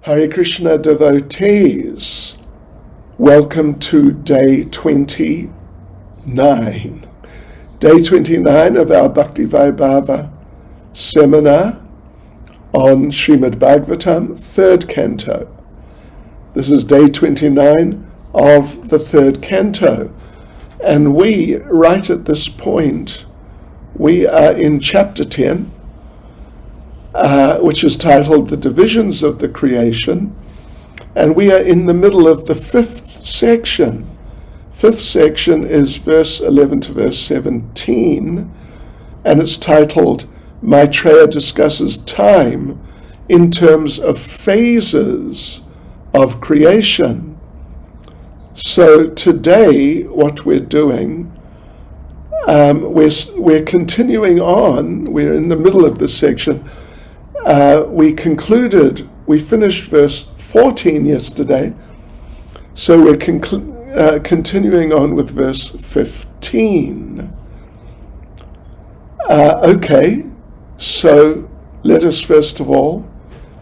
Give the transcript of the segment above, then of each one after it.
Hare Krishna devotees, welcome to day 29. Day 29 of our Bhakti Vaibhava seminar on Srimad Bhagavatam, third canto. This is day 29 of the third canto. And we, right at this point, we are in chapter 10, which is titled The Divisions of the Creation, and we are in the middle of the fifth section. Fifth section is verse 11 to verse 17, and it's titled Maitreya discusses time in terms of phases of creation. So today we we're continuing on. We're in the middle of this section. We finished verse 14 yesterday, so we're continuing on with verse 15. Okay, so let us first of all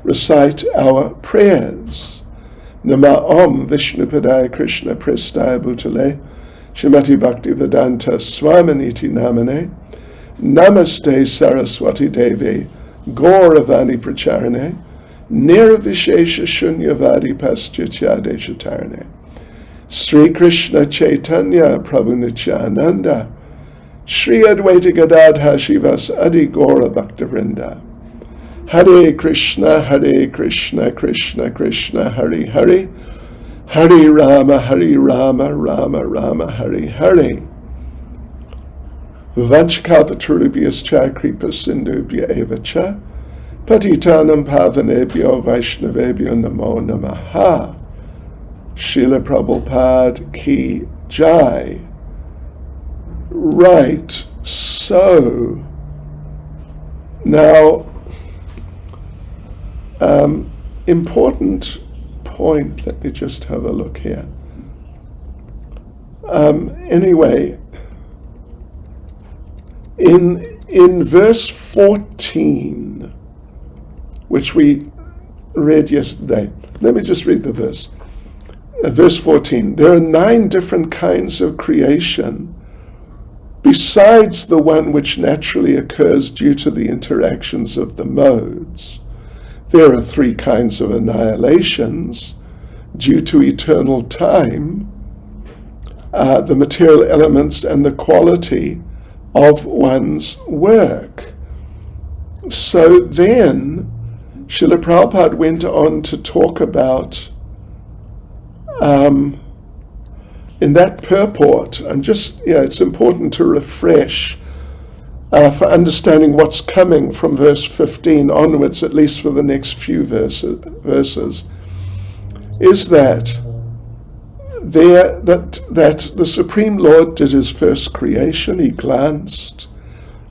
recite our prayers. Nama Om Vishnupadaya Krishna Prestaya Bhutale Shrimati Bhakti Vedanta Swaminiti Namane Namaste Saraswati Devi Gauravani Pracharane Nirvishesha Shunyavadi Paschitya Deshatarane Sri Krishna Chaitanya Prabhu Nityananda Sri Advaita Gadadha Shivas Adi Gaura Bhaktavrinda Hare Krishna Krishna Krishna Hare Hare Hare Rama Rama Rama Hare Hare Vanchkalpatarubhyascha kripa sindhubhya eva cha patitanam pavanebhyo vaishnavebhyo namo namaha. Srila Prabhupada ki jai. Right, so now important point, let me just have a look here. Anyway, in verse 14, which we read yesterday, let me just read the verse. Verse 14, there are 9 different kinds of creation besides the one which naturally occurs due to the interactions of the modes. There are 3 kinds of annihilations due to eternal time, the material elements and the quality of one's work. So then Srila Prabhupada went on to talk about in that purport, and it's important to refresh for understanding what's coming from verse 15 onwards, at least for the next few verses, is that the Supreme Lord did his first creation. He glanced,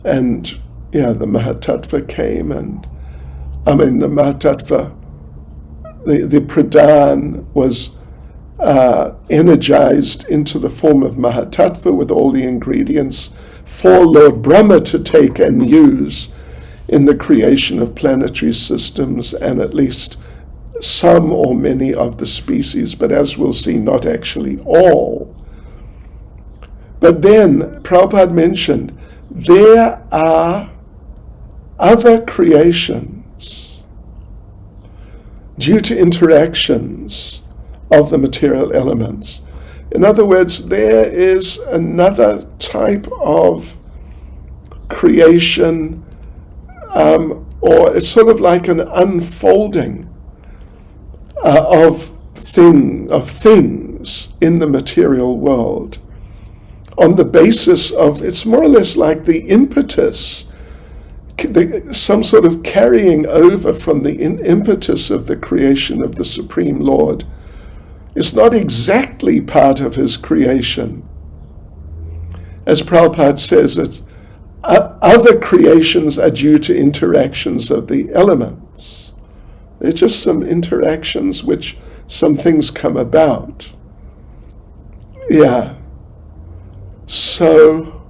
and the Mahatattva came, and the Mahatattva, the Pradhan was energized into the form of Mahatattva with all the ingredients for Lord Brahma to take and use in the creation of planetary systems and at least some or many of the species, but as we'll see, not actually all. But then Prabhupada mentioned there are other creations due to interactions of the material elements. In other words, there is another type of creation, or it's sort of like an unfolding of things in the material world on the basis of, it's more or less like the impetus, some sort of carrying over from the impetus of the creation of the Supreme Lord. It's not exactly part of his creation. As Prabhupada says, it's other creations are due to interactions of the elements. They're just some interactions which some things come about. So,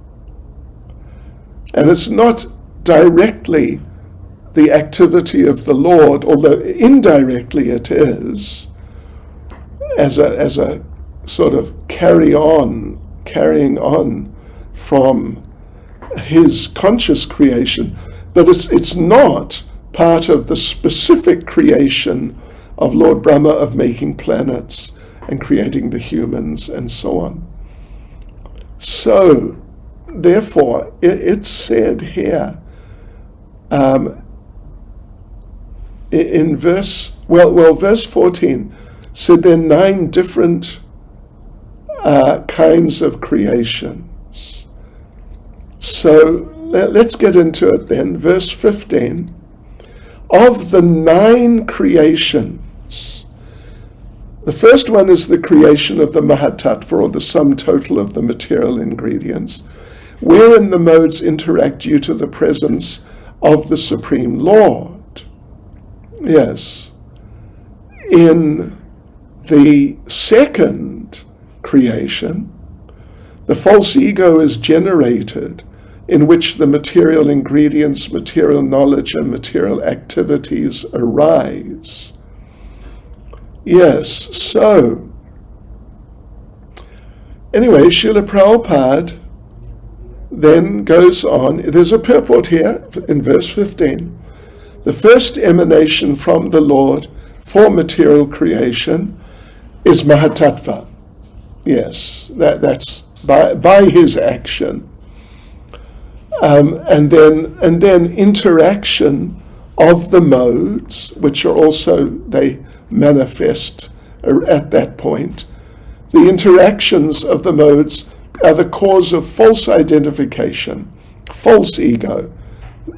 and it's not directly the activity of the Lord, although indirectly it is, as a sort of carrying on from his conscious creation, but it's not part of the specific creation of Lord Brahma of making planets and creating the humans and so on. So, therefore, it's said here in verse 14 said there are 9 different kinds of creations. So let's get into it then. Verse 15. Of the 9 creations, the first one is the creation of the Mahatattva, or the sum total of the material ingredients, wherein the modes interact due to the presence of the Supreme Lord. Yes. In the second creation, the false ego is generated, in which the material ingredients, material knowledge, and material activities arise. Yes, so, anyway, Srila Prabhupada then goes on. There's a purport here in verse 15. The first emanation from the Lord for material creation is Mahatattva. Yes, that's by his action. And then interaction of the modes, which are also, they manifest at that point. The interactions of the modes are the cause of false identification, false ego,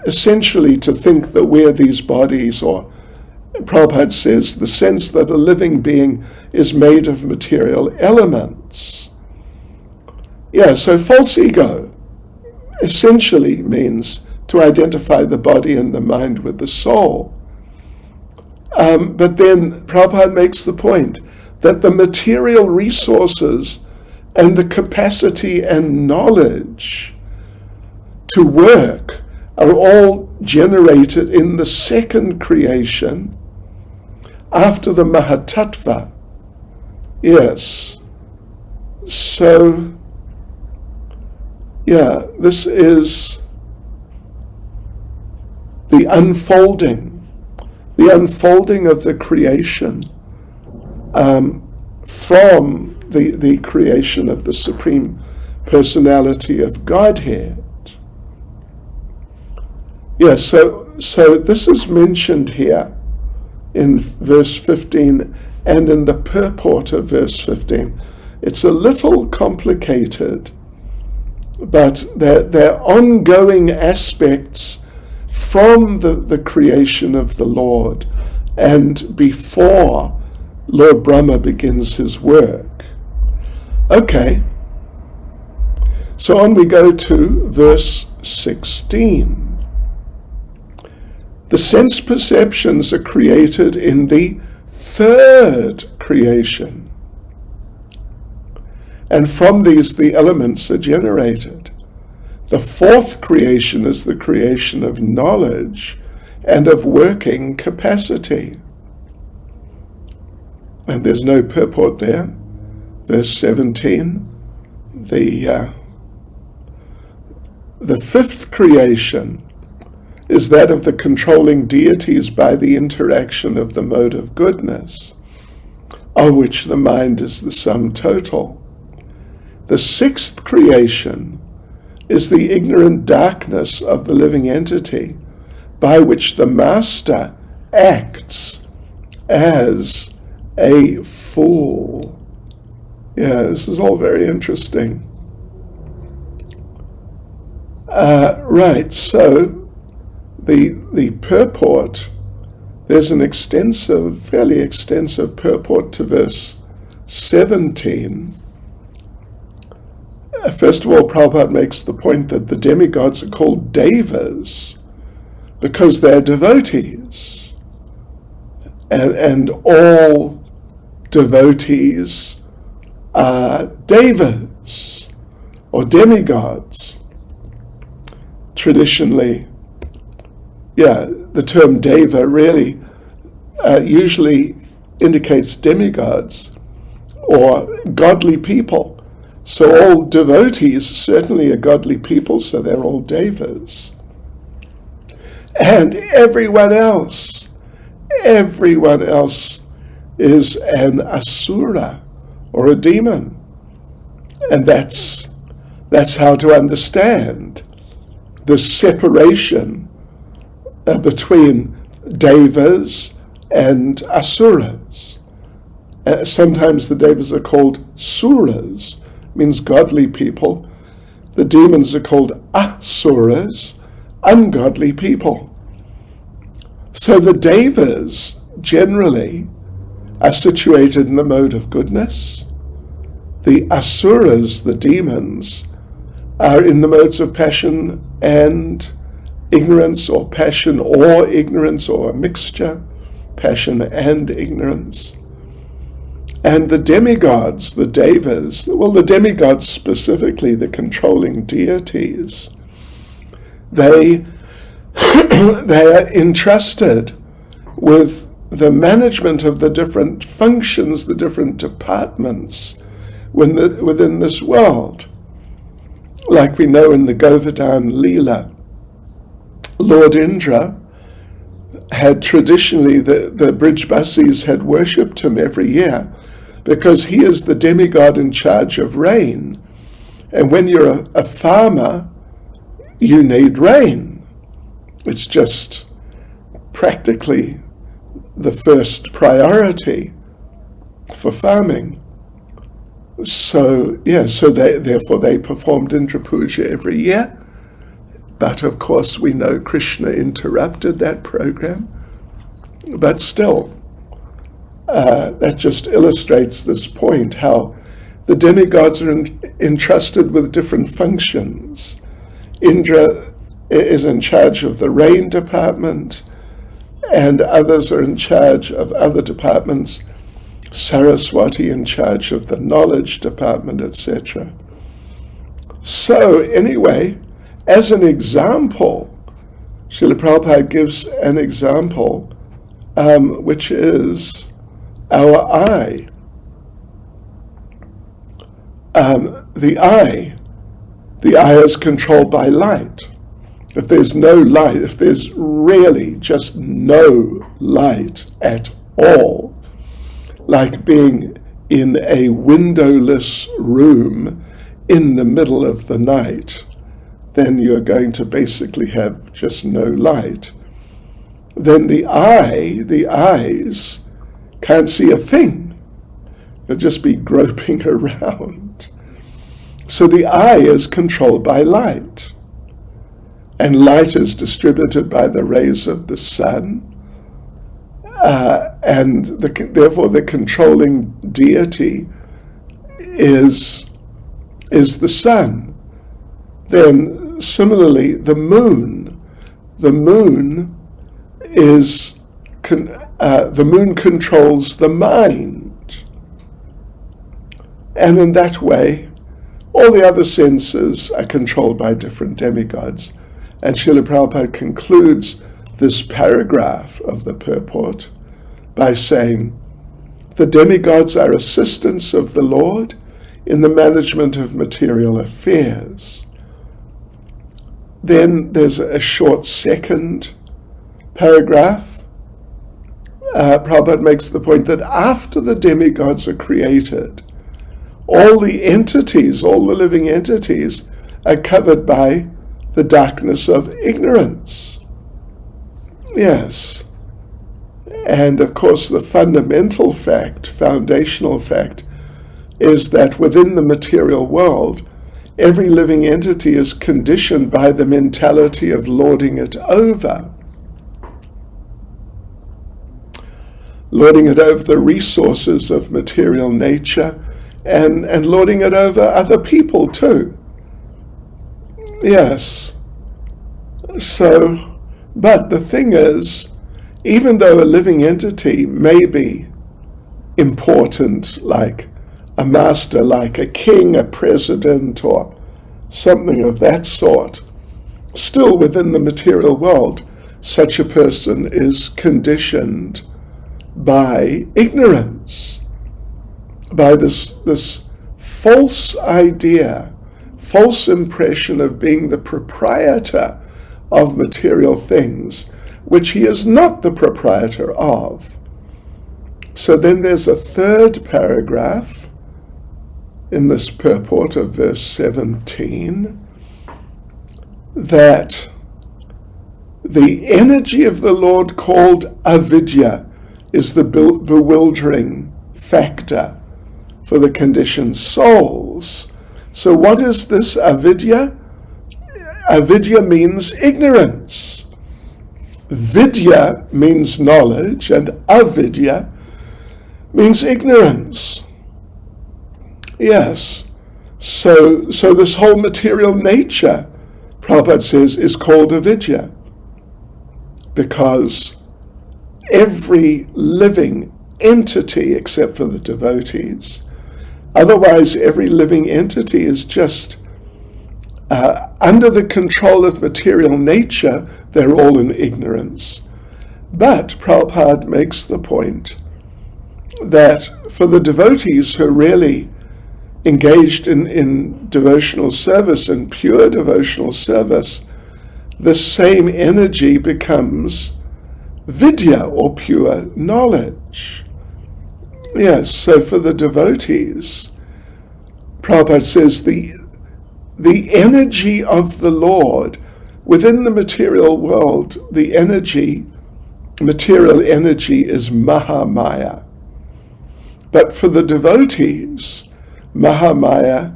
essentially to think that we're these bodies, or Prabhupada says the sense that a living being is made of material elements. Yeah, so false ego essentially means to identify the body and the mind with the soul. But then Prabhupada makes the point that the material resources and the capacity and knowledge to work are all generated in the second creation after the Mahatattva. Yes. So, yeah, this is the unfolding of the creation from the creation of the Supreme Personality of Godhead. Yes, so this is mentioned here in verse 15 and in the purport of verse 15. It's a little complicated, but they're ongoing aspects from the creation of the Lord and before Lord Brahma begins his work. Okay, so on we go to verse 16. The sense perceptions are created in the third creation. And from these, the elements are generated. The fourth creation is the creation of knowledge and of working capacity. And there's no purport there. Verse 17, the fifth creation is that of the controlling deities by the interaction of the mode of goodness, of which the mind is the sum total. The sixth creation is the ignorant darkness of the living entity, by which the master acts as a fool. Yeah, this is all very interesting. Right, so the purport, there's an fairly extensive purport to verse 17. First of all, Prabhupada makes the point that the demigods are called devas because they're devotees. And all devotees are devas or demigods. Traditionally, yeah, the term deva really usually indicates demigods or godly people. So all devotees certainly are godly people, so they're all devas. And everyone else is an asura or a demon. And that's how to understand the separation between devas and asuras. Sometimes the devas are called suras, means godly people. The demons are called asuras, ungodly people. So the devas generally are situated in the mode of goodness. The asuras, the demons, are in the modes of passion and ignorance, or passion or ignorance, or a mixture, passion and ignorance. And the demigods, the devas, well, the demigods specifically, the controlling deities, they are entrusted with the management of the different functions, the different departments within this world. Like we know in the Govardhan Leela, Lord Indra had traditionally, the Brijbasis had worshipped him every year because he is the demigod in charge of rain. And when you're a farmer, you need rain. It's just practically the first priority for farming. So therefore they performed Indra Puja every year. But of course we know Krishna interrupted that program. But still, that just illustrates this point, how the demigods are entrusted with different functions. Indra is in charge of the rain department, and others are in charge of other departments. Saraswati in charge of the knowledge department, etc. So anyway, as an example, Srila Prabhupada gives an example, which is our eye. The eye is controlled by light. If there's no light, if there's really just no light at all, like being in a windowless room in the middle of the night, then you're going to basically have just no light. Then the eyes can't see a thing. They'll just be groping around. So the eye is controlled by light. And light is distributed by the rays of the sun. And therefore the controlling deity is the sun. Then similarly, the moon controls the mind. And in that way, all the other senses are controlled by different demigods. And Srila Prabhupada concludes this paragraph of the purport by saying, the demigods are assistants of the Lord in the management of material affairs. Then there's a short second paragraph. Prabhupada makes the point that after the demigods are created, all the living entities are covered by the darkness of ignorance. Yes. And of course the foundational fact, is that within the material world, every living entity is conditioned by the mentality of lording it over. Lording it over the resources of material nature, and lording it over other people too. Yes. So, but the thing is, even though a living entity may be important, like a master, like a king, a president, or something of that sort, still within the material world, such a person is conditioned by ignorance, by this false idea, false impression of being the proprietor of material things, which he is not the proprietor of. So then there's a third paragraph in this purport of verse 17, that the energy of the Lord called avidya is the bewildering factor for the conditioned souls. So what is this avidya? Avidya means ignorance. Vidya means knowledge, and avidya means ignorance. Yes. So this whole material nature, Prabhupada says, is called avidya, because every living entity, except for the devotees, otherwise every living entity is just under the control of material nature. They're all in ignorance. But Prabhupada makes the point that for the devotees who are really engaged in devotional service and pure devotional service, the same energy becomes vidya, or pure knowledge. Yes, so for the devotees, Prabhupada says the energy of the Lord within the material world, material energy is Mahamaya. But for the devotees, Mahamaya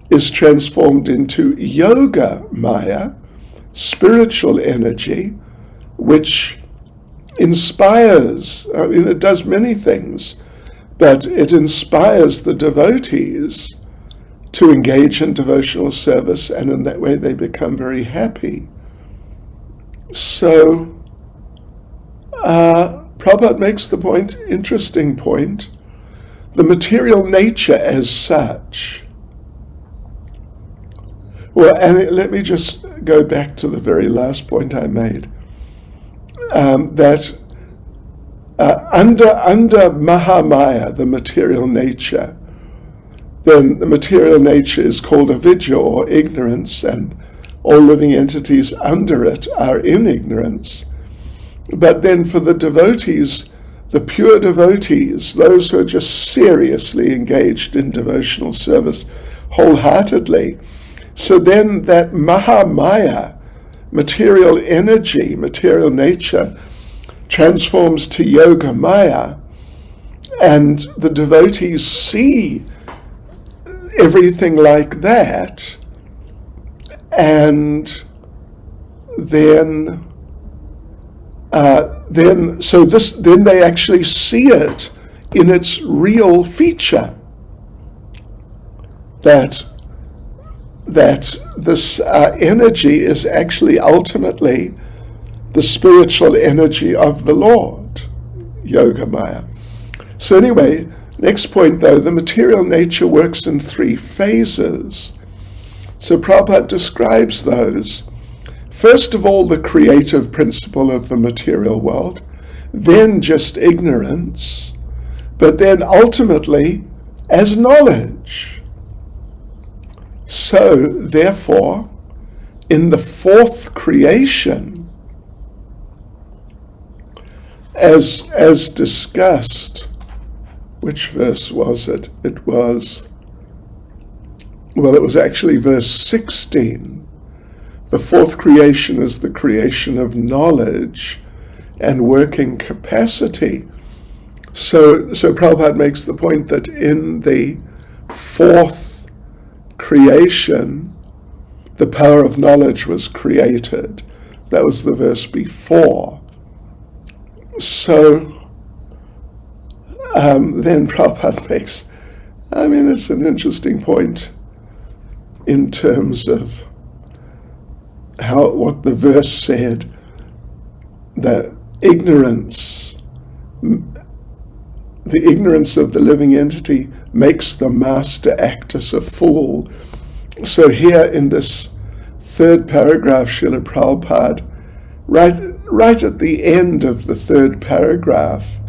is transformed into Yoga Maya, spiritual energy, which inspires. It does many things, but it inspires the devotees to engage in devotional service, and in that way they become very happy. So Prabhupada makes the point, interesting point, the material nature as such. Well, and let me just go back to the very last point I made, that under Mahamaya, the material nature, then the material nature is called avidya, or ignorance, and all living entities under it are in ignorance. But then for the devotees, the pure devotees, those who are just seriously engaged in devotional service wholeheartedly, so then that Mahamaya, material energy, material nature, transforms to Yoga Maya, and the devotees see everything like that, and then they actually see it in its real feature, that this energy is actually ultimately the spiritual energy of the Lord, Yoga Maya. So anyway, next point though, the material nature works in 3 phases. So Prabhupada describes those. First of all, the creative principle of the material world, then just ignorance, but then ultimately as knowledge. So therefore, in the 4th creation, as discussed, which verse was it? It was actually verse 16. The 4th creation is the creation of knowledge and working capacity. So Prabhupada makes the point that in the 4th creation, the power of knowledge was created. That was the verse before. So then Prabhupada makes, it's an interesting point in terms of what the verse said, that the ignorance of the living entity makes the master act as a fool. So here in this 3rd paragraph, Srila Prabhupada, right at the end of the third paragraph,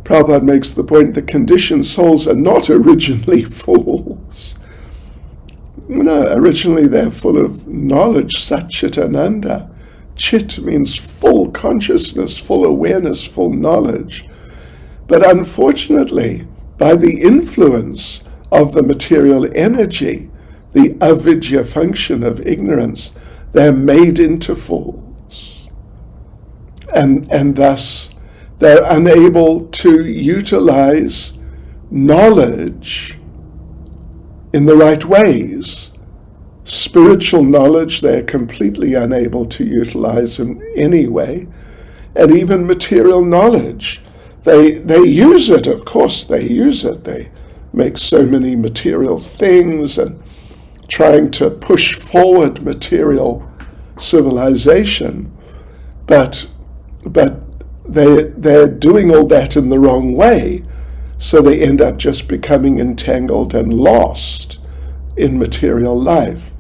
Prabhupada makes the point that conditioned souls are not originally fools. No, originally they're full of knowledge, Satchitananda. Chit means full consciousness, full awareness, full knowledge. But unfortunately, by the influence of the material energy, the avidya function of ignorance, they're made into fools. And thus, they're unable to utilize knowledge in the right ways. Spiritual knowledge they're completely unable to utilize in any way, and even material knowledge. They use it, of course they use it. They make so many material things and trying to push forward material civilization, but they're doing all that in the wrong way, so they end up just becoming entangled and lost in material life.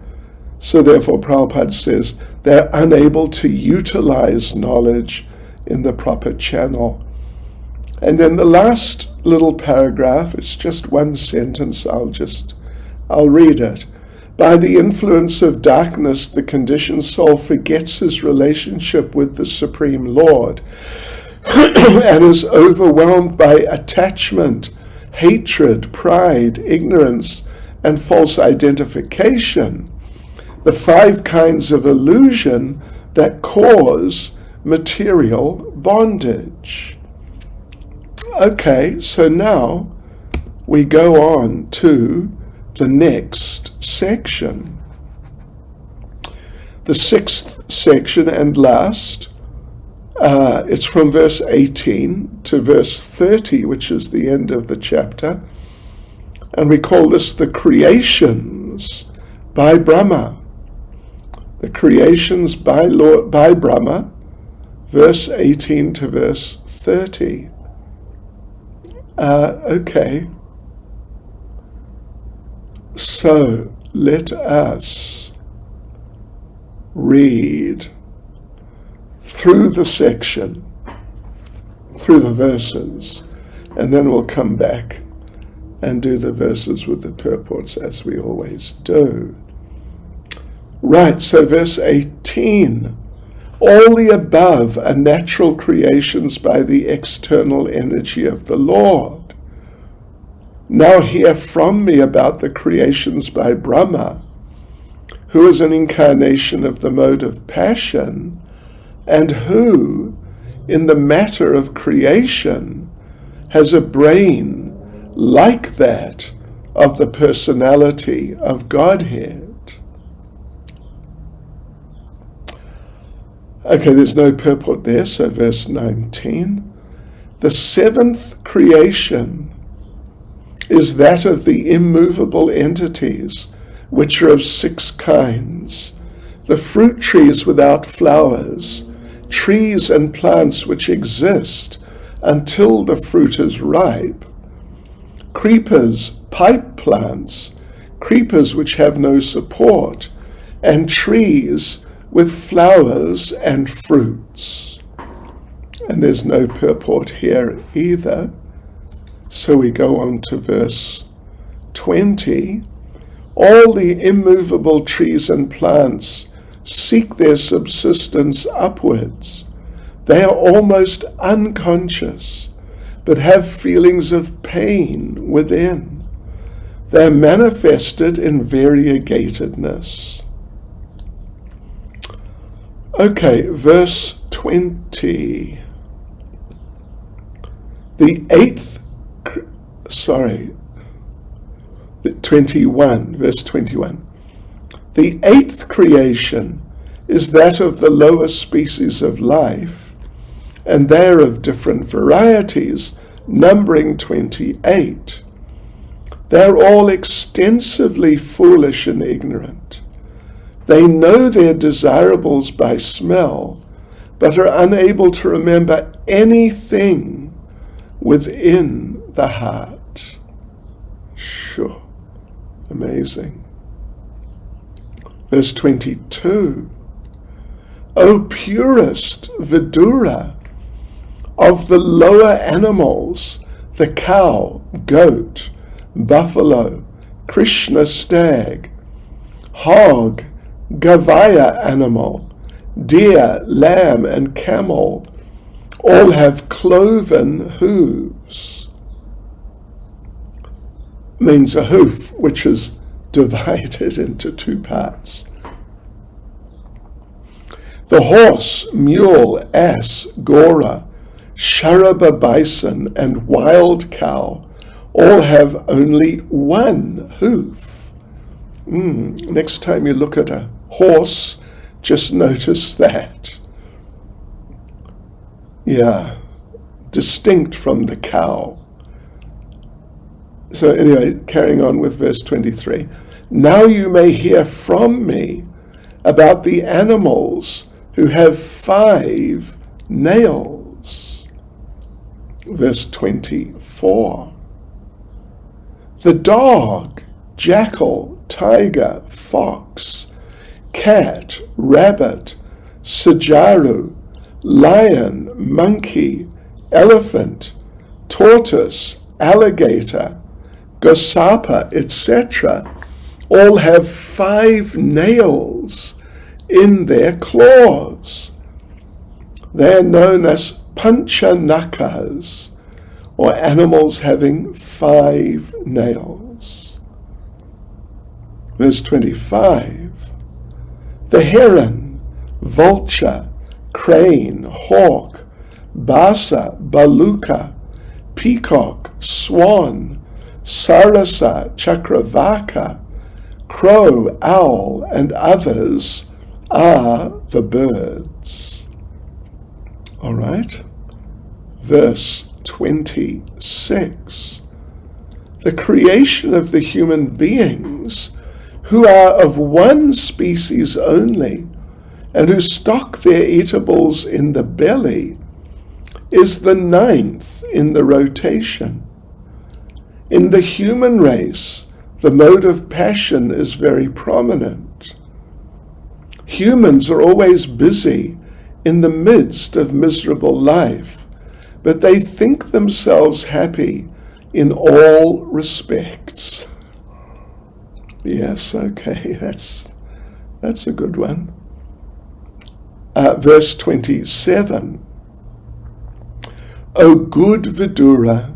So therefore Prabhupada says they're unable to utilize knowledge in the proper channel. And then the last little paragraph, it's just one sentence, I'll read it. By the influence of darkness, the conditioned soul forgets his relationship with the Supreme Lord and is overwhelmed by attachment, hatred, pride, ignorance, and false identification, the 5 kinds of illusion that cause material bondage. Okay, so now we go on to the next section. The 6th section and last, it's from verse 18 to verse 30, which is the end of the chapter. And we call this the creations by Brahma. The creations by Brahma, verse 18 to verse 30. Okay. So let us read through the section, through the verses, and then we'll come back and do the verses with the purports as we always do. Right, so verse 18. All the above are natural creations by the external energy of the Lord. Now hear from me about the creations by Brahma, who is an incarnation of the mode of passion, and who, in the matter of creation, has a brain like that of the personality of Godhead. Okay, there's no purport there, so verse 19. The 7th creation is that of the immovable entities, which are of 6 kinds, the fruit trees without flowers, trees and plants which exist until the fruit is ripe, creepers, pipe plants, creepers which have no support, and trees with flowers and fruits. And there's no purport here either. So we go on to verse 20. All the immovable trees and plants seek their subsistence upwards. They are almost unconscious, but have feelings of pain within. They are manifested in variegatedness. Okay, verse 20. The 21, verse 21. The 8th creation is that of the lower species of life, and they are of different varieties, numbering 28. They are all extensively foolish and ignorant. They know their desirables by smell, but are unable to remember anything within the heart. Sure, amazing. Verse 22. O purest Vidura, of the lower animals, the cow, goat, buffalo, Krishna stag, hog, Gavaya animal, deer, lamb, and camel, all have cloven hooves. Means a hoof which is divided into two parts. The horse, mule, ass, gora, Sharaba bison, and wild cow all have only one hoof. Next time you look at a horse, just notice that. Yeah, distinct from the cow. So anyway, carrying on with verse 23. Now you may hear from me about the animals who have 5 nails. Verse 24. The dog, jackal, tiger, fox, cat, rabbit, sajaru, lion, monkey, elephant, tortoise, alligator, gosapa, etc., all have 5 nails in their claws. They are known as panchanakas, or animals having 5 nails. Verse 25. The heron, vulture, crane, hawk, basa, baluka, peacock, swan, sarasa, chakravaka, crow, owl, and others are the birds. All right. Verse 26. The creation of the human beings, who are of one species only, and who stock their eatables in the belly, is the 9th in the rotation. In the human race, the mode of passion is very prominent. Humans are always busy in the midst of miserable life, but they think themselves happy in all respects. Yes, okay, that's a good one. Verse 27. O good Vidura,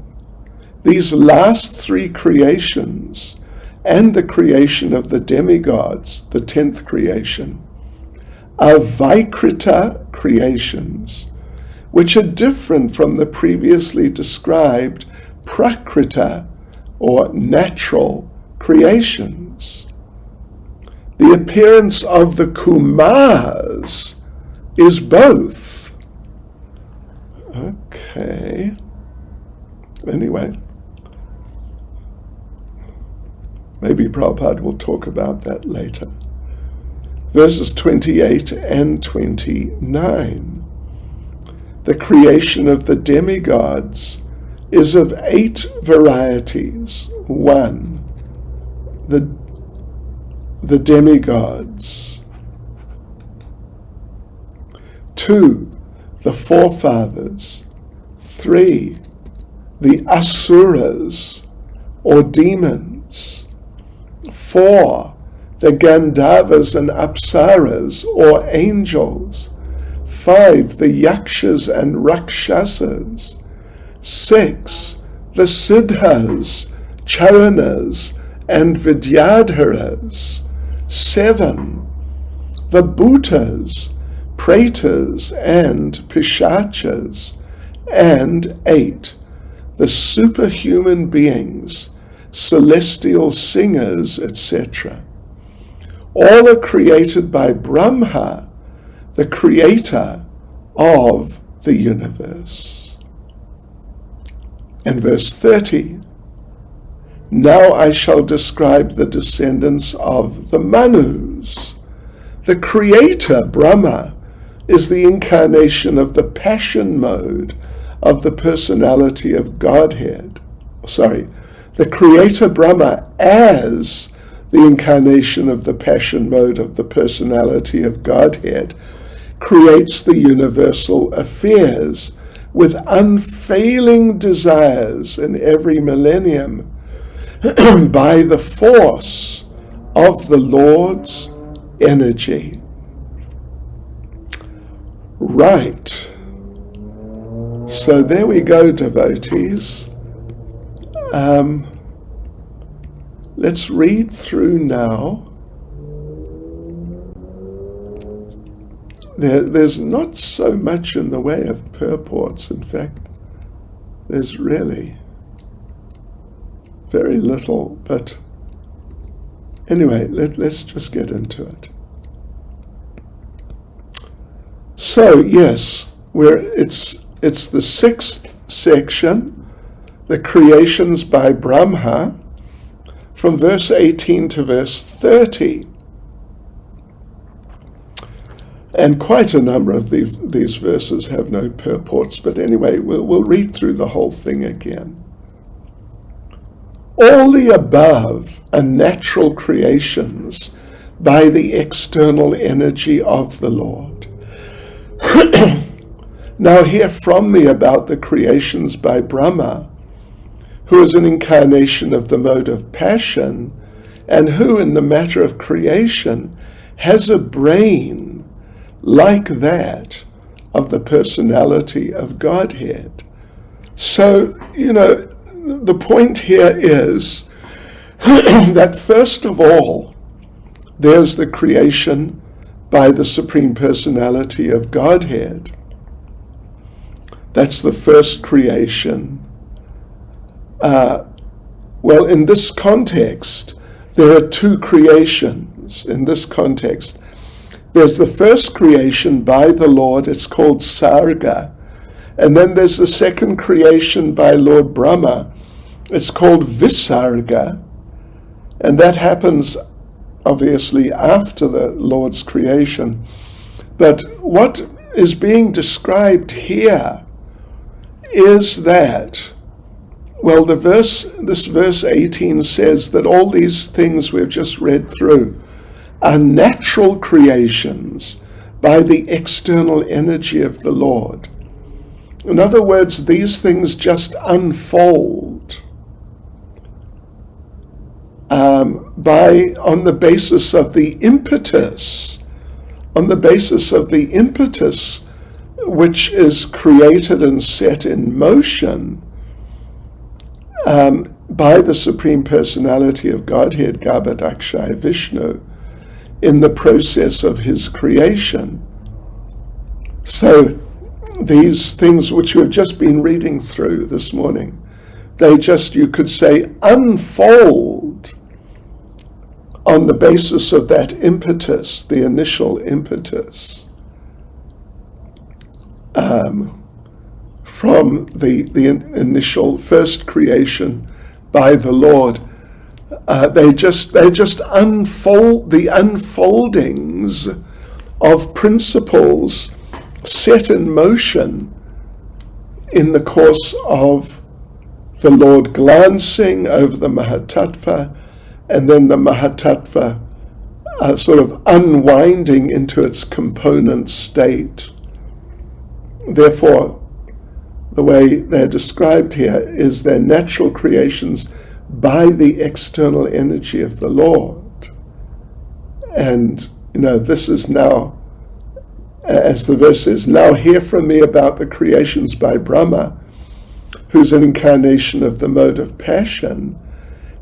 these last 3 creations and the creation of the demigods, the 10th creation, are Vaikrita creations, which are different from the previously described Prakrita, or natural creations. The appearance of the Kumars is both. Okay. Anyway, maybe Prabhupada will talk about that later. Verses 28 and 29. The creation of the demigods is of 8 varieties. 1. The demigods. 2. The forefathers. 3. The asuras, or demons. 4. The Gandharvas and Apsaras, or angels. 5. The Yakshas and Rakshasas. 6. The Siddhas, Charanas, and Vidyadharas. 7. The Bhutas, Pretas, and Pishachas. And 8. The superhuman beings, celestial singers, etc. All are created by Brahma, the creator of the universe. And verse 30. Now I shall describe the descendants of the Manus. The creator, Brahma, is the incarnation of the passion mode of the personality of Godhead. The creator Brahma as the incarnation of the passion mode of the personality of Godhead creates the universal affairs with unfailing desires in every millennium by the force of the Lord's energy. Right. So there we go, devotees. Let's read through now. There's not so much in the way of purports. In fact, there's really very little. But anyway, let's just get into it. So yes, it's the sixth section, the creations by Brahma, from verse 18 to verse 30. And quite a number of these verses have no purports, but anyway, we'll read through the whole thing again. All the above are natural creations by the external energy of the Lord. Now hear from me about the creations by Brahma, who is an incarnation of the mode of passion, and who in the matter of creation has a brain like that of the personality of Godhead. So, the point here is that first of all, there's the creation by the Supreme Personality of Godhead. That's the first creation. Well, in this context, there are two creations. In this context, there's the first creation by the Lord, it's called Sarga. And then there's the second creation by Lord Brahma, it's called Visarga. And that happens obviously after the Lord's creation. But what is being described here is that, well, this verse 18 says that all these things we've just read through are natural creations by the external energy of the Lord. In other words, these things just unfold on the basis of the impetus, which is created and set in motion by the Supreme Personality of Godhead, Garbhodakshaya Vishnu, in the process of his creation. So these things which we've just been reading through this morning, they just, you could say, unfold on the basis of that impetus, the initial impetus, from the initial first creation by the Lord. They just unfold the unfoldings of principles set in motion in the course of the Lord glancing over the Mahatattva, and then the Mahatattva sort of unwinding into its component state. Therefore, the way they're described here is they're natural creations by the external energy of the Lord. And, this is now, as the verse says, now hear from me about the creations by Brahma, who's an incarnation of the mode of passion,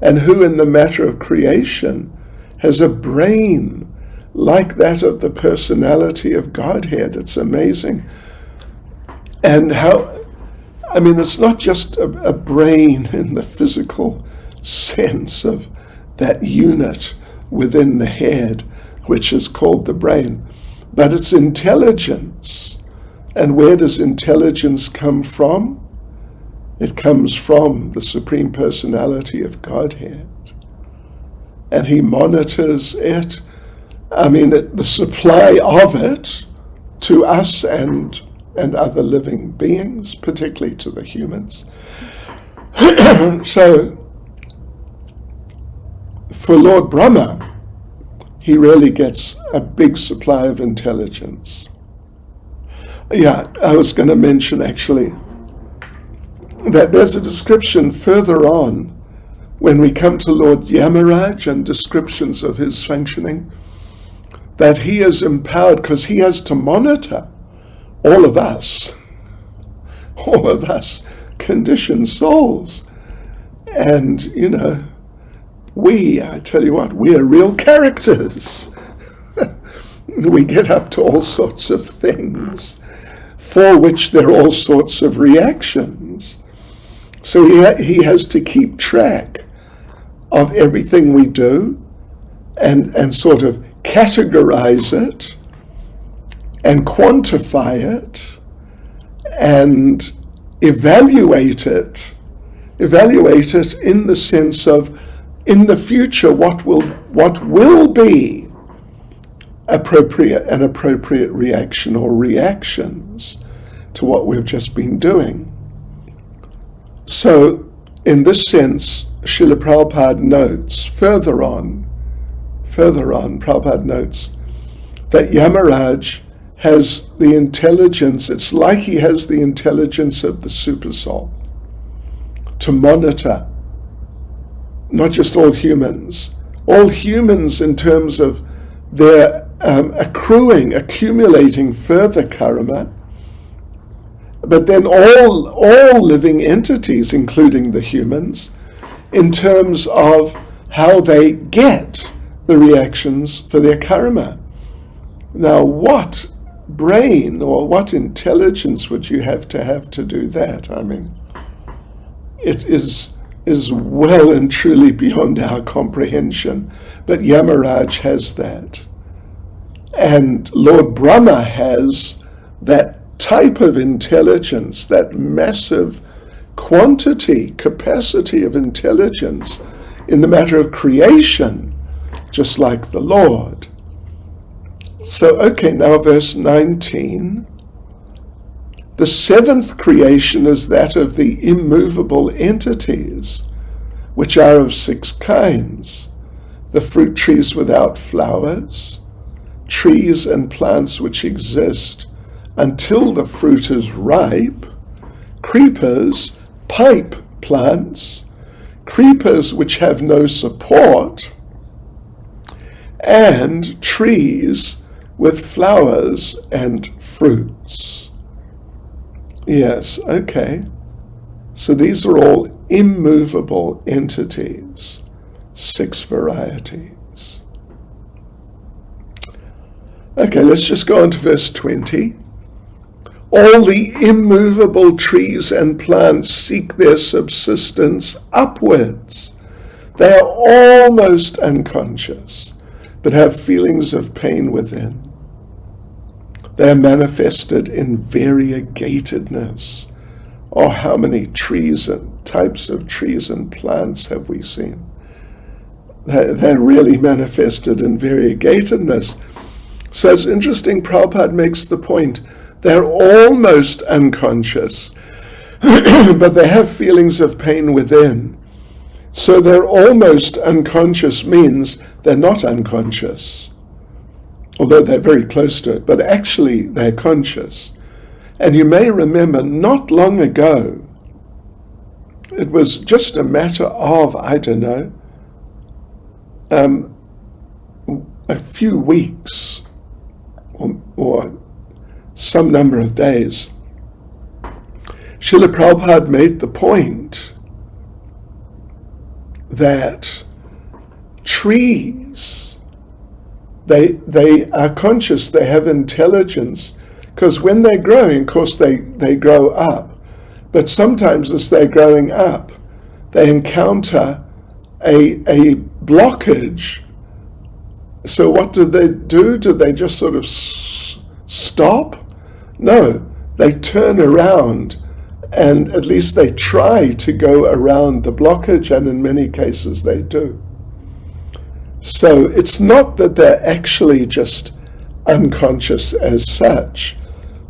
and who in the matter of creation has a brain like that of the personality of Godhead. It's amazing. And it's not just a brain in the physical sense of that unit within the head, which is called the brain, but it's intelligence. And where does intelligence come from? It comes from the Supreme Personality of Godhead. And he monitors it, the supply of it to us and other living beings, particularly to the humans. So, for Lord Brahma, he really gets a big supply of intelligence. Yeah, I was going to mention actually that there's a description further on when we come to Lord Yamaraj and descriptions of his functioning, that he is empowered because he has to monitor all of us conditioned souls. And, I tell you what, we are real characters. We get up to all sorts of things for which there are all sorts of reactions. So he has to keep track of everything we do and sort of categorize it and quantify it and evaluate it in the sense of, in the future, what will be an appropriate reaction or reactions to what we've just been doing. So, in this sense, Srila Prabhupada notes, further on, Prabhupada notes that Yamaraj has the intelligence, it's like he has the intelligence of the supersoul to monitor not just all humans in terms of their accumulating further karma, but then all living entities, including the humans, in terms of how they get the reactions for their karma. Now, what brain or what intelligence would you have to do that? I mean, it is well and truly beyond our comprehension, but Yamaraj has that. And Lord Brahma has that type of intelligence, that massive capacity of intelligence in the matter of creation, just like the Lord. So, now verse 19. The seventh creation is that of the immovable entities, which are of 6 kinds: the fruit trees without flowers, trees and plants which exist until the fruit is ripe, creepers, pipe plants, creepers which have no support, and trees with flowers and fruits. Yes, so these are all immovable entities, 6 varieties. Let's just go on to verse 20. All the immovable trees and plants seek their subsistence upwards. They are almost unconscious, but have feelings of pain within. They are manifested in variegatedness. Oh, how many trees and types of trees and plants have we seen? They're really manifested in variegatedness. So it's interesting, Prabhupada makes the point, they're almost unconscious, but they have feelings of pain within. So they're almost unconscious means they're not unconscious, although they're very close to it, but actually they're conscious. And you may remember not long ago, it was just a matter of, a few weeks or some number of days, Srila Prabhupada made the point that trees, they are conscious, they have intelligence, because when they're growing, of course, they grow up. But sometimes as they're growing up, they encounter a blockage. So what do they do? Do they just sort of stop? No, they turn around, and at least they try to go around the blockage, and in many cases they do. So it's not that they're actually just unconscious as such,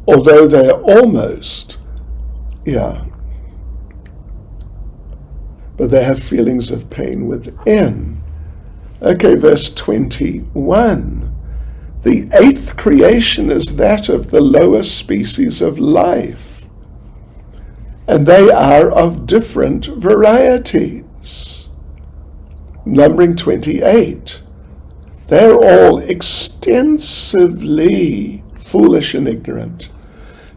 although they're almost, but they have feelings of pain within. Verse 21. The eighth creation is that of the lower species of life, and they are of different varieties. Numbering 28. They're all extensively foolish and ignorant.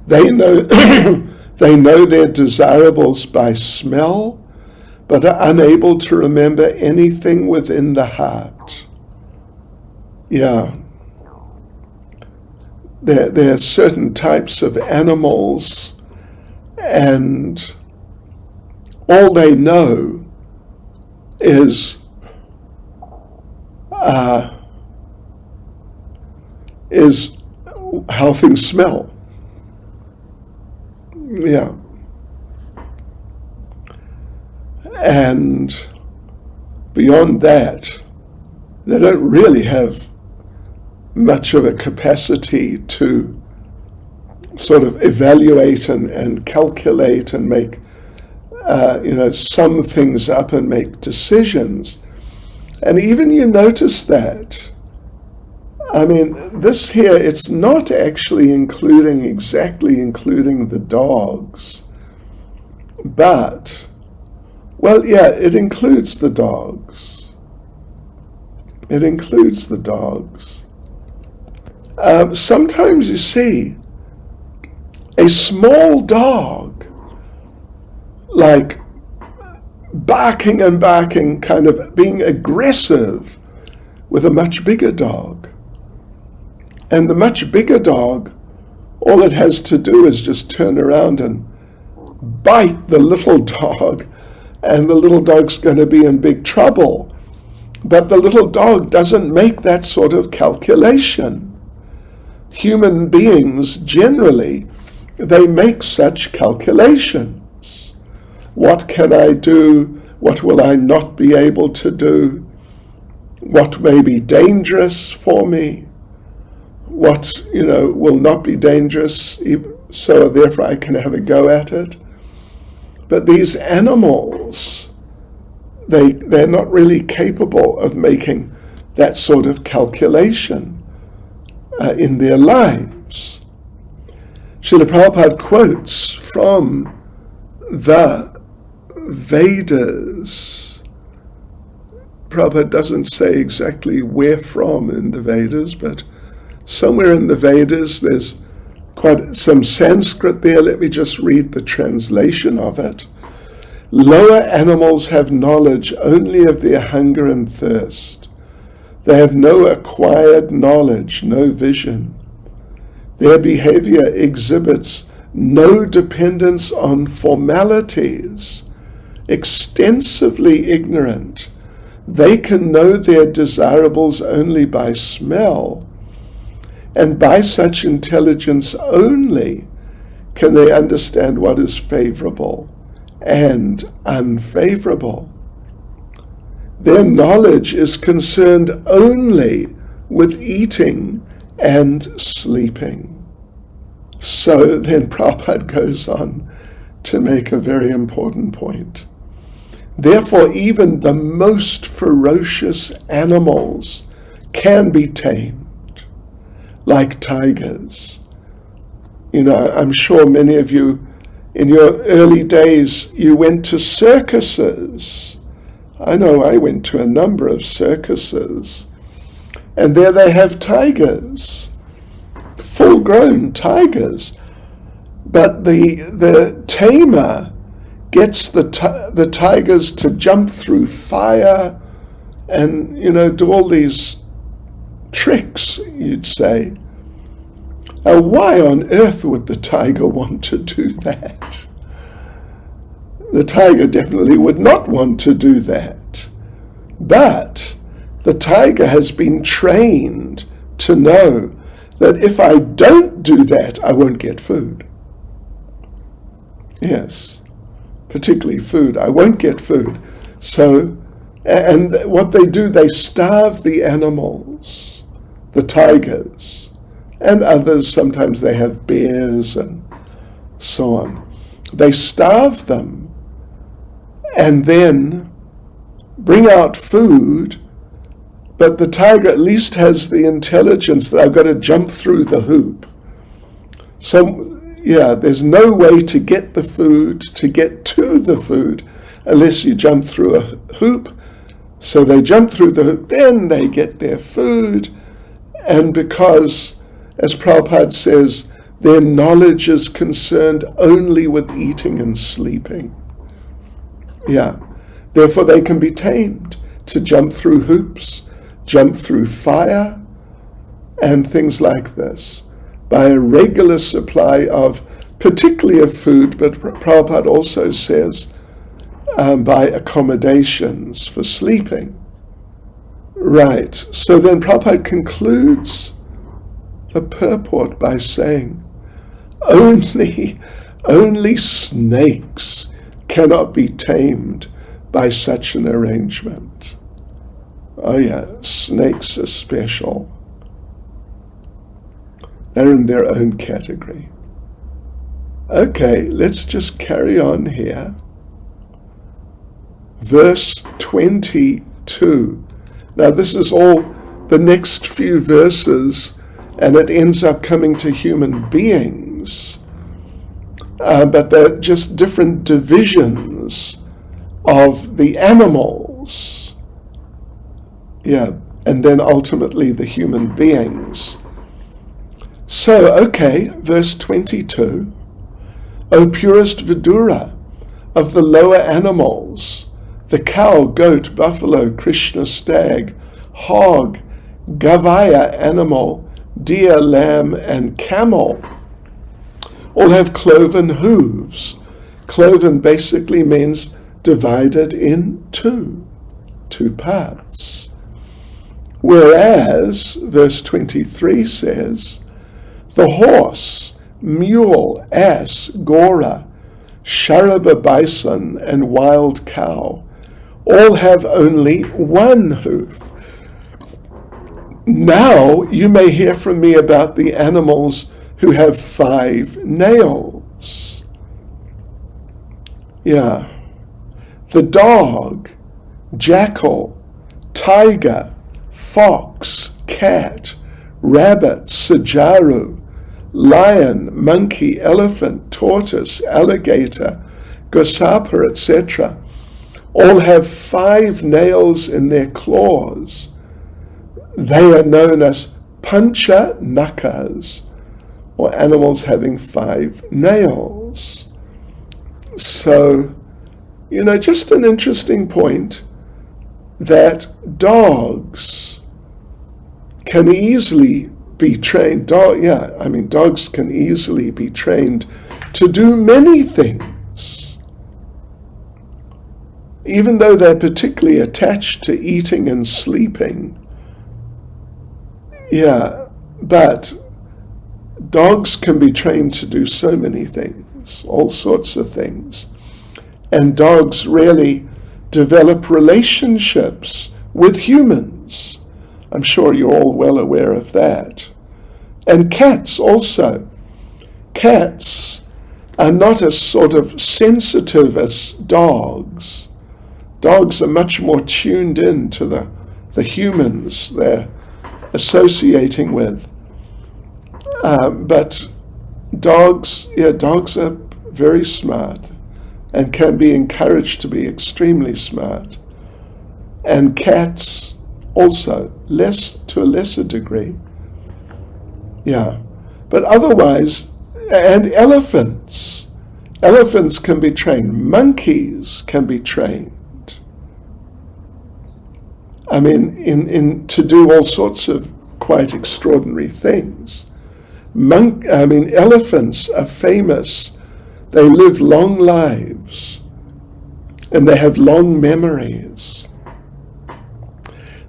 They know they know their desirables by smell, but are unable to remember anything within the heart. Yeah. There are certain types of animals, and all they know is how things smell. Yeah. And beyond that, they don't really have much of a capacity to sort of evaluate and calculate and make, sum things up and make decisions. And even you notice that, this here, it's not actually exactly including the dogs, but, it includes the dogs. It includes the dogs. Sometimes you see a small dog, like barking and barking, kind of being aggressive with a much bigger dog. And the much bigger dog, all it has to do is just turn around and bite the little dog, and the little dog's going to be in big trouble. But the little dog doesn't make that sort of calculation. Human beings, generally, they make such calculations. What can I do? What will I not be able to do? What may be dangerous for me? What, will not be dangerous, so therefore I can have a go at it. But these animals, they're not really capable of making that sort of calculation in their lives. Srila Prabhupada quotes from the Vedas. Prabhupada doesn't say exactly where from in the Vedas, but somewhere in the Vedas there's quite some Sanskrit there. Let me just read the translation of it. Lower animals have knowledge only of their hunger and thirst. They have no acquired knowledge, no vision. Their behavior exhibits no dependence on formalities. Extensively ignorant, they can know their desirables only by smell, and by such intelligence only can they understand what is favorable and unfavorable. Their knowledge is concerned only with eating and sleeping. So then Prabhupada goes on to make a very important point. Therefore, even the most ferocious animals can be tamed, like tigers. I'm sure many of you, in your early days, you went to circuses. I know I went to a number of circuses, and there they have tigers, full-grown tigers, but the tamer gets the tigers to jump through fire and, do all these tricks, you'd say. Now, why on earth would the tiger want to do that? The tiger definitely would not want to do that. But the tiger has been trained to know that if I don't do that, I won't get food. Yes, particularly food. I won't get food. So, and what they do, they starve the animals, the tigers, and others. Sometimes they have bears and so on. They starve them and then bring out food, But the tiger at least has the intelligence that I've got to jump through the hoop. So, there's no way to get the food, to get to the food, unless you jump through a hoop. So they jump through the hoop, then they get their food. And because, as Prabhupada says, their knowledge is concerned only with eating and sleeping. Therefore they can be tamed to jump through hoops, jump through fire, and things like this, by a regular supply of, particularly of food, but Prabhupada also says, by accommodations for sleeping. Right, so then Prabhupada concludes the purport by saying, only snakes cannot be tamed by such an arrangement. Oh yeah, snakes are special. They're in their own category. Okay, let's just carry on here. Verse 22. Now this is all the next few verses, and it ends up coming to human beings. But they're just different divisions of the animals. And then ultimately the human beings. So, okay, verse 22. O purest Vidura of the lower animals, the cow, goat, buffalo, Krishna stag, hog, Gavaya animal, deer, lamb, and camel, all have cloven hooves. Cloven basically means divided in two parts. Whereas, verse 23 says, the horse, mule, ass, gora, Sharaba bison, and wild cow all have only one hoof. Now you may hear from me about the animals who have 5 nails. The dog, jackal, tiger, fox, cat, rabbit, sajaru, lion, monkey, elephant, tortoise, alligator, gosapa, etc. all have 5 nails in their claws. They are known as pancha nakas, or animals having 5 nails. So, just an interesting point that dogs can easily be trained. Dogs can easily be trained to do many things, even though they're particularly attached to eating and sleeping. But dogs can be trained to do so many things, all sorts of things. And dogs really develop relationships with humans. I'm sure you're all well aware of that. And cats also. Cats are not as sort of sensitive as dogs. Dogs are much more tuned in to the humans they're associating with. But dogs are very smart and can be encouraged to be extremely smart. And cats also, to a lesser degree. But otherwise, and elephants can be trained. Monkeys can be trained. To do all sorts of quite extraordinary things. Elephants are famous. They live long lives, and they have long memories.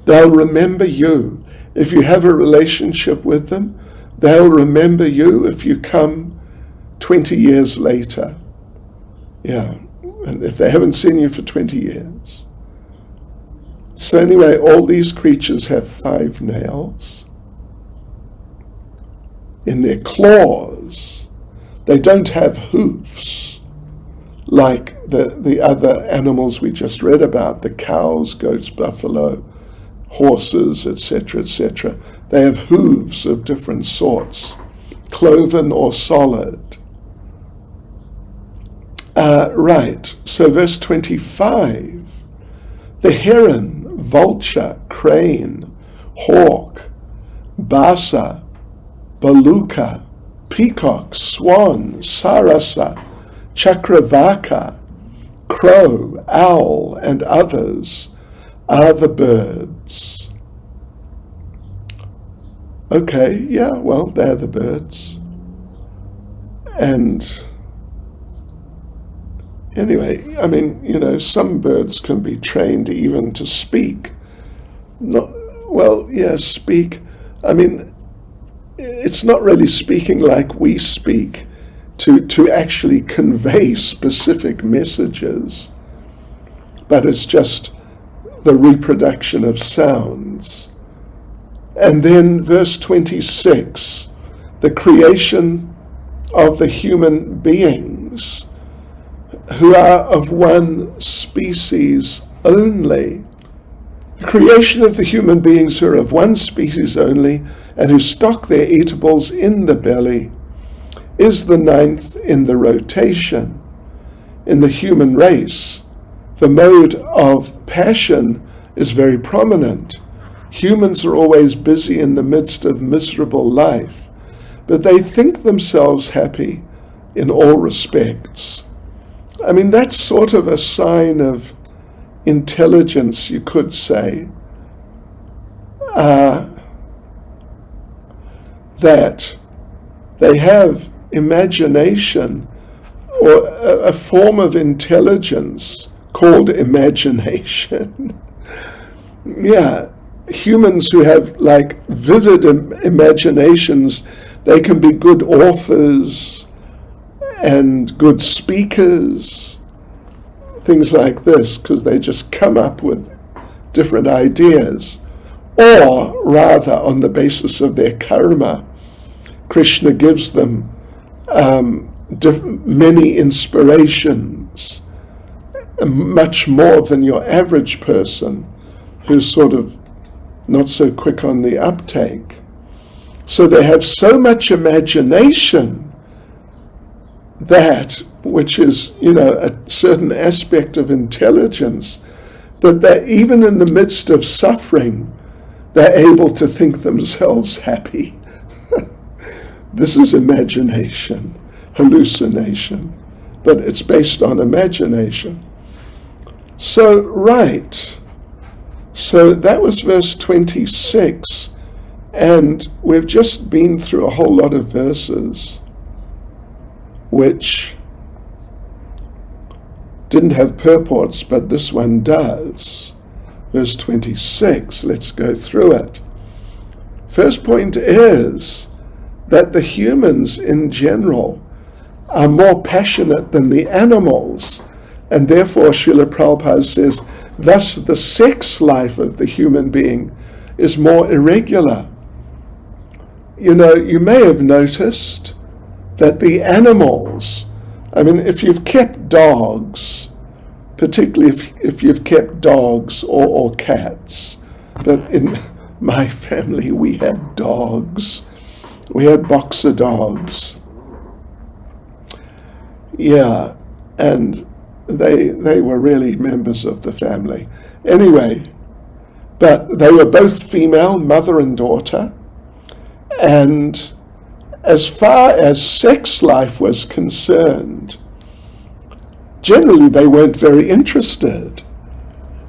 They'll remember you. If you have a relationship with them, they'll remember you if you come 20 years later. And if they haven't seen you for 20 years. So anyway, all these creatures have 5 nails in their claws. They don't have hoofs like the other animals we just read about, the cows, goats, buffalo, horses, etc., etc. They have hooves of different sorts, cloven or solid. Right, so verse 25, the heron, vulture, crane, hawk, basa, baluka, peacock, swan, sarasa, chakravaka, crow, owl, and others are the birds. Okay, yeah, well, they're the birds. And anyway, I mean, some birds can be trained even to speak. Speak. I mean, it's not really speaking like we speak to actually convey specific messages, but it's just the reproduction of sounds. And then verse 26, the creation of the human beings who are of one species only. The creation of the human beings who are of one species only and who stock their eatables in the belly is the 9th in the rotation. In the human race, the mode of passion is very prominent. Humans are always busy in the midst of miserable life, but they think themselves happy in all respects. I mean, that's sort of a sign of intelligence, you could say, that they have imagination, or a form of intelligence called imagination. Yeah, humans who have like vivid imaginations, they can be good authors and good speakers, things like this, because they just come up with different ideas. Or rather, on the basis of their karma, Krishna gives them many inspirations, much more than your average person who's sort of not so quick on the uptake. So they have so much imagination, that, which is, a certain aspect of intelligence, that even in the midst of suffering, they're able to think themselves happy. This is imagination, hallucination, but it's based on imagination. So, right. So that was verse 26, and we've just been through a whole lot of verses which didn't have purports, but this one does. Verse 26, let's go through it. First point is that the humans in general are more passionate than the animals, and therefore Srila Prabhupada says, thus the sex life of the human being is more irregular. You may have noticed that the animals, if you've kept dogs, particularly if you've kept dogs or cats, but in my family we had dogs. We had boxer dogs. Yeah, and they were really members of the family. Anyway, but they were both female, mother and daughter, and as far as sex life was concerned, generally they weren't very interested.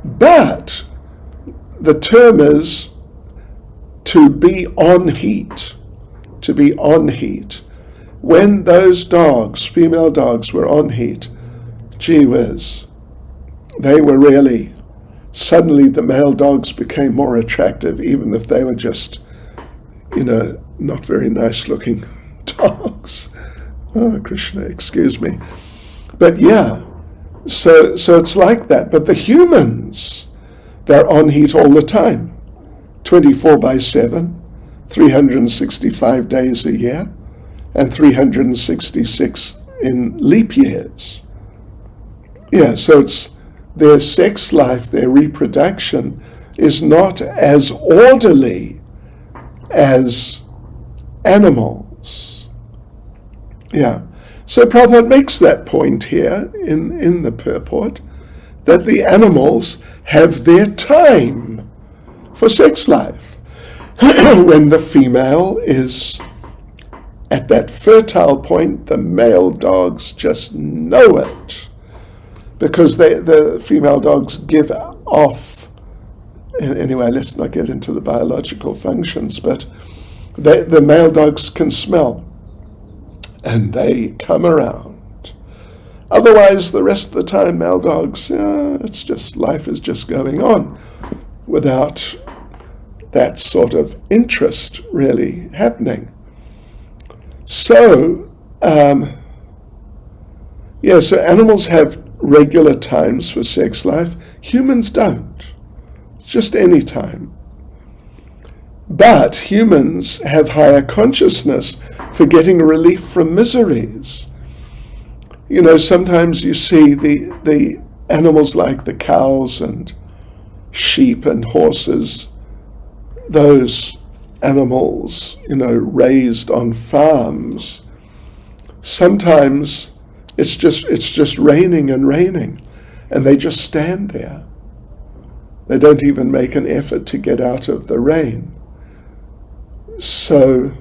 But the term is to be on heat. To be on heat. When those dogs, female dogs, were on heat, gee whiz, they were really, suddenly the male dogs became more attractive, even if they were just, not very nice looking dogs. Oh, Krishna, excuse me. But yeah, so it's like that. But the humans, they're on heat all the time, 24/7, 365 days a year, and 366 in leap years. Yeah, so it's their sex life, their reproduction is not as orderly as animals. Yeah. So Prabhupada makes that point here in the purport, that the animals have their time for sex life. When the female is at that fertile point, the male dogs just know it, because the female dogs give off, anyway, let's not get into the biological functions, but the male dogs can smell, and they come around. Otherwise, the rest of the time, male dogs, it's just, life is just going on without that sort of interest really happening. So, so animals have regular times for sex life. Humans don't. It's just any time. But humans have higher consciousness for getting relief from miseries. You know, sometimes you see the animals like the cows and sheep and horses, those animals, you know, raised on farms. Sometimes it's just raining and raining, and they just stand there. They don't even make an effort to get out of the rain. So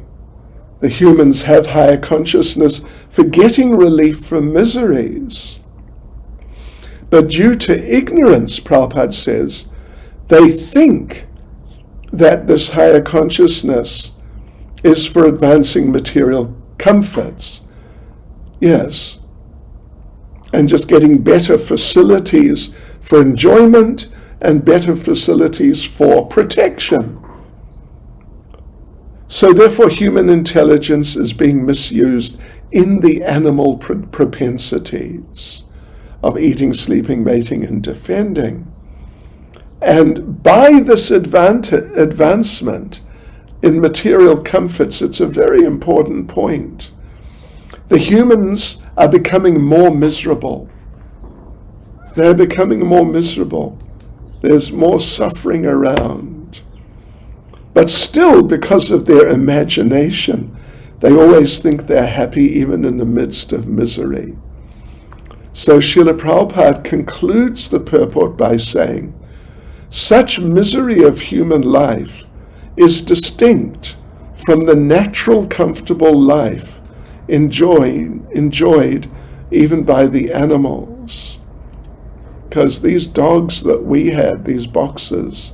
the humans have higher consciousness for getting relief from miseries. But due to ignorance, Prabhupada says, they think that this higher consciousness is for advancing material comforts. Yes. And just getting better facilities for enjoyment and better facilities for protection. So therefore, human intelligence is being misused in the animal propensities of eating, sleeping, mating, and defending. And by this advancement in material comforts, it's a very important point. The humans are becoming more miserable. They're becoming more miserable. There's more suffering around. But still, because of their imagination, they always think they're happy even in the midst of misery. So Srila Prabhupada concludes the purport by saying, such misery of human life is distinct from the natural, comfortable life enjoyed even by the animals. Because these dogs that we had, these boxers,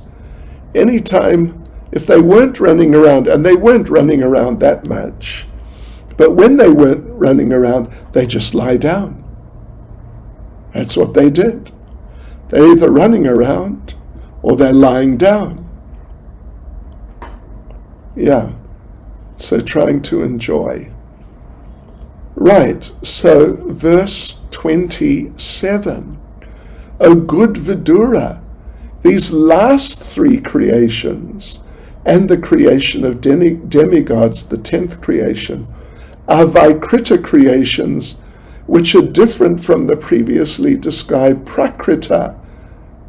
anytime, if they weren't running around, and they weren't running around that much, but when they weren't running around, they just lie down. That's what they did. They're either running around or they're lying down. Yeah, so trying to enjoy. Right, so verse 27. O good Vidura, these last three creations and the creation of demigods, the 10th creation, are Vikrita creations which are different from the previously described Prakrita,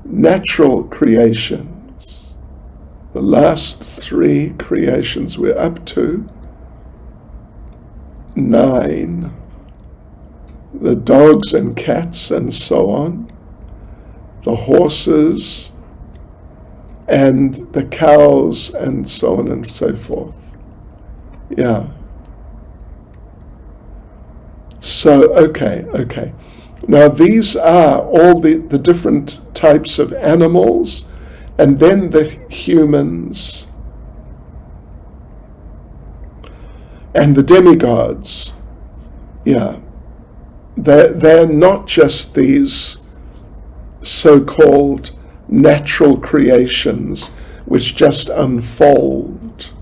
natural creations. The last three creations we're up to, 9. The dogs and cats and so on, the horses and the cows and so on and so forth. Yeah. So, okay. Now these are all the different types of animals, and then the humans and the demigods. Yeah. They're not just these so-called natural creations which just unfold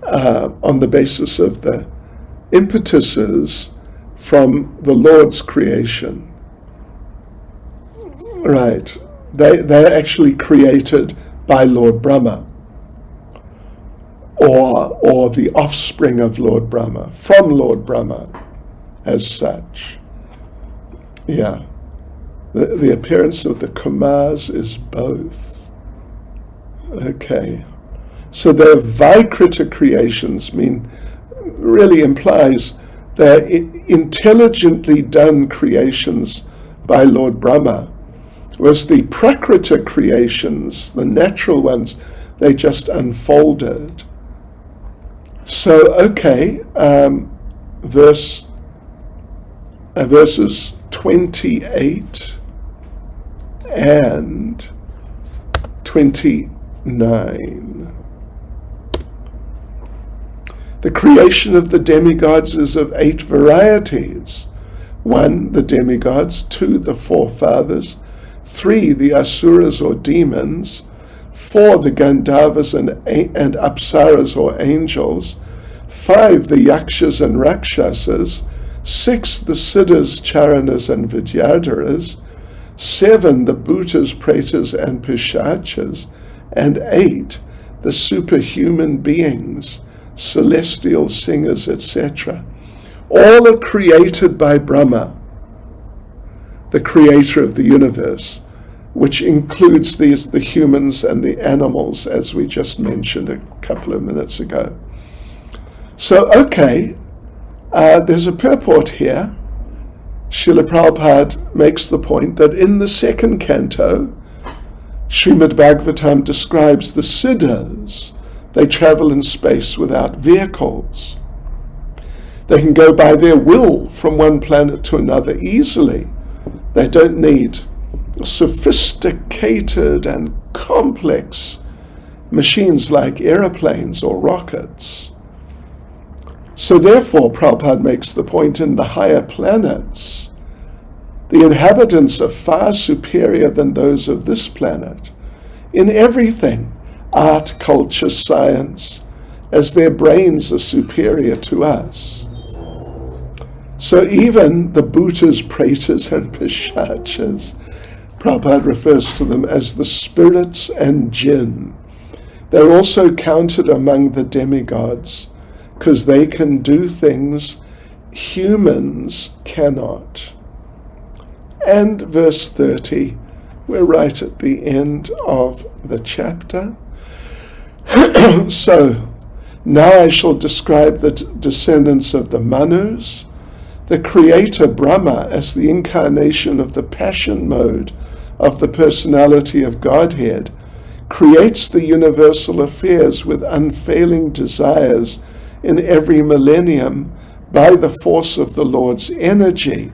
on the basis of the impetuses from the Lord's creation. Right. They're actually created by Lord Brahma, or the offspring of Lord Brahma, from Lord Brahma as such. Yeah. The appearance of the Kumars is both. Okay. So their Vikrita creations really implies they're intelligently done creations by Lord Brahma, whereas the Prakrita creations, the natural ones, they just unfolded. So, okay, verses 28 and 29. The creation of the demigods is of 8 varieties. 1, the demigods. 2, the forefathers. 3, the asuras or demons. 4, the Gandharvas and Apsaras or angels. 5, the Yakshas and Rakshasas. 6, the Siddhas, Charanas and Vidyadharas. 7, the Bhutas, Pretas and Pishachas. And 8, the superhuman beings, celestial singers, etc. All are created by Brahma, the creator of the universe, which includes the humans and the animals, as we just mentioned a couple of minutes ago. So, okay, there's a purport here. Srila Prabhupada makes the point that in the second canto, Srimad Bhagavatam describes the Siddhas. They travel in space without vehicles. They can go by their will from one planet to another easily. They don't need sophisticated and complex machines like aeroplanes or rockets. So therefore, Prabhupada makes the point, in the higher planets, the inhabitants are far superior than those of this planet in everything, art, culture, science, as their brains are superior to us. So even the Bhutas, Pretas and Pishachas, Prabhupada refers to them as the spirits and jinn. They're also counted among the demigods because they can do things humans cannot. And verse 30, we're right at the end of the chapter. So, now I shall describe the descendants of the Manus, the creator Brahma as the incarnation of the passion mode of the personality of Godhead, creates the universal affairs with unfailing desires in every millennium by the force of the Lord's energy.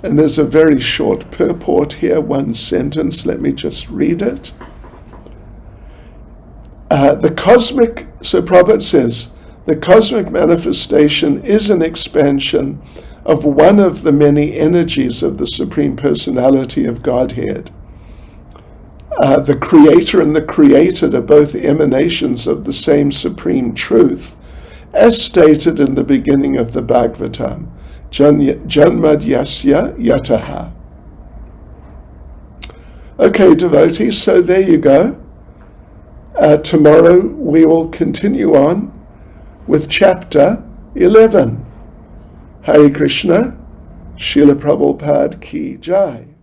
And there's a very short purport here, one sentence. Let me just read it. So Prabhupada says, the cosmic manifestation is an expansion of one of the many energies of the Supreme Personality of Godhead. The Creator and the created are both emanations of the same Supreme Truth, as stated in the beginning of the Bhagavatam, Janmad Yasya Yataha. Okay, devotees, so there you go. Tomorrow we will continue on with chapter 11. Hare Krishna, Srila Prabhupada Ki Jai.